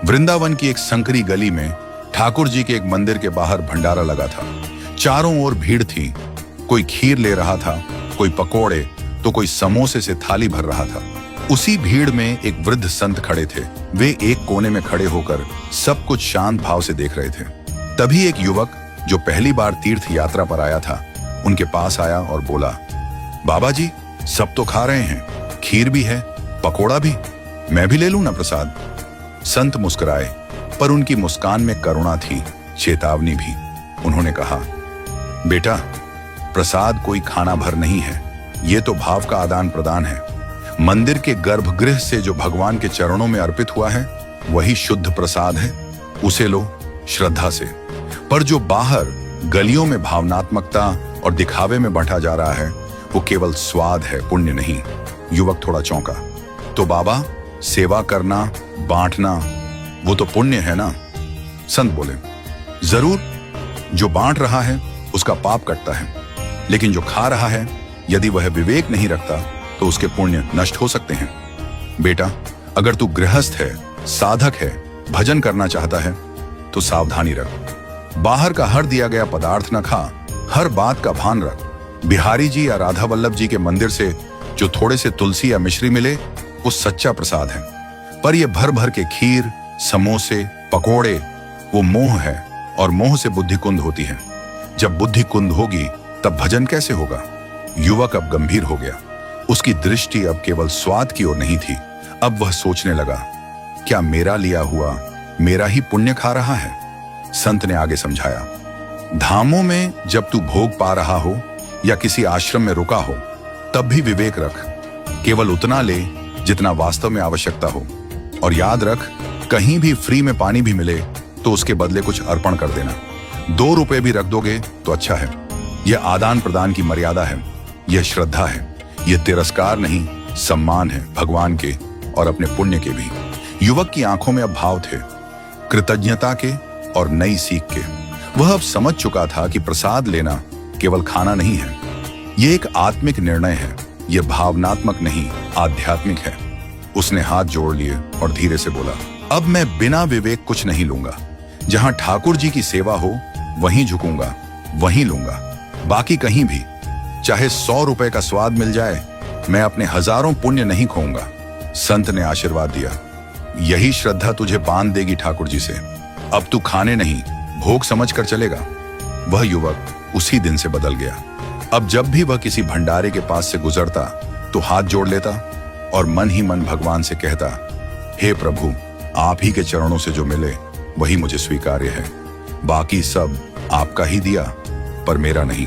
वृंदावन की एक संकरी गली में ठाकुर जी के एक मंदिर के बाहर भंडारा लगा था। चारों ओर भीड़ थी। कोई खीर ले रहा था, कोई पकोड़े, तो कोई समोसे से थाली भर रहा था। उसी भीड़ में एक वृद्ध संत खड़े थे। वे एक कोने में खड़े होकर सब कुछ शांत भाव से देख रहे थे। तभी एक युवक जो पहली बार तीर्थ यात्रा पर आया था उनके पास आया और बोला, बाबा जी, सब तो खा रहे हैं, खीर भी है, पकोड़ा भी, मैं भी ले लूं ना प्रसाद? संत मुस्कुराए, पर उनकी मुस्कान में करुणा थी, चेतावनी भी। उन्होंने कहा, बेटा, प्रसाद कोई खाना भर नहीं है, ये तो भाव का आदान प्रदान है। मंदिर के गर्भगृह से जो भगवान के चरणों में अर्पित हुआ है वही शुद्ध प्रसाद है, उसे लो श्रद्धा से। पर जो बाहर गलियों में भावनात्मकता और दिखावे में बांटा जा रहा है वो केवल स्वाद है, पुण्य नहीं। युवक थोड़ा चौंका। तो बाबा, सेवा करना, बांटना, वो तो पुण्य है ना? संत बोले, जरूर, जो बांट रहा है उसका पाप कटता है, लेकिन जो खा रहा है यदि वह विवेक नहीं रखता तो उसके पुण्य नष्ट हो सकते हैं। बेटा, अगर तू गृहस्थ है, साधक है, भजन करना चाहता है तो सावधानी रख। बाहर का हर दिया गया पदार्थ न खा, हर बात का भान रख। बिहारी जी या राधा वल्लभ जी के मंदिर से जो थोड़े से तुलसी या मिश्री मिले वो सच्चा प्रसाद है, पर ये भर भर के खीर, समोसे, पकोड़े, वो मोह है, और मोह से बुद्धि कुंद होती है। जब बुद्धि कुंद होगी तब भजन कैसे होगा? युवक अब गंभीर हो गया। उसकी दृष्टि अब केवल स्वाद की ओर नहीं थी। अब वह सोचने लगा, क्या मेरा लिया हुआ मेरा ही पुण्य खा रहा है? संत ने आगे समझाया, धामों में जब तू भोग पा रहा हो या किसी आश्रम में रुका हो तब भी विवेक रख। केवल उतना ले जितना वास्तव में आवश्यकता हो, और याद रख, कहीं भी फ्री में पानी भी मिले तो उसके बदले कुछ अर्पण कर देना। 2 रुपए भी रख दोगे तो अच्छा है। यह आदान प्रदान की मर्यादा है, यह श्रद्धा है, यह तिरस्कार नहीं, सम्मान है भगवान के और अपने पुण्य के भी। युवक की आंखों में अब भाव थे, कृतज्ञता के और नई सीख के। वह अब समझ चुका था कि प्रसाद लेना केवल खाना नहीं है, यह एक आत्मिक निर्णय है, यह भावनात्मक नहीं, आध्यात्मिक है। उसने हाथ जोड़ लिए और धीरे से बोला, अब मैं बिना विवेक कुछ नहीं लूंगा। जहां ठाकुर जी की सेवा हो वहीं झुकूंगा, वहीं लूंगा, बाकी कहीं भी। चाहे 100 रुपए का स्वाद मिल जाए, मैं अपने हजारों पुण्य नहीं खोऊंगा। संत ने आशीर्वाद दिया, यही श्रद्धा तुझे बांध देगी ठाकुर जी से। अब तू खाने नहीं, भोग समझ कर चलेगा। वह युवक उसी दिन से बदल गया। अब जब भी वह किसी भंडारे के पास से गुजरता तो हाथ जोड़ लेता और मन ही मन भगवान से कहता, हे प्रभु, आप ही के चरणों से जो मिले वही मुझे स्वीकार्य है। बाकी सब आपका ही दिया, पर मेरा नहीं।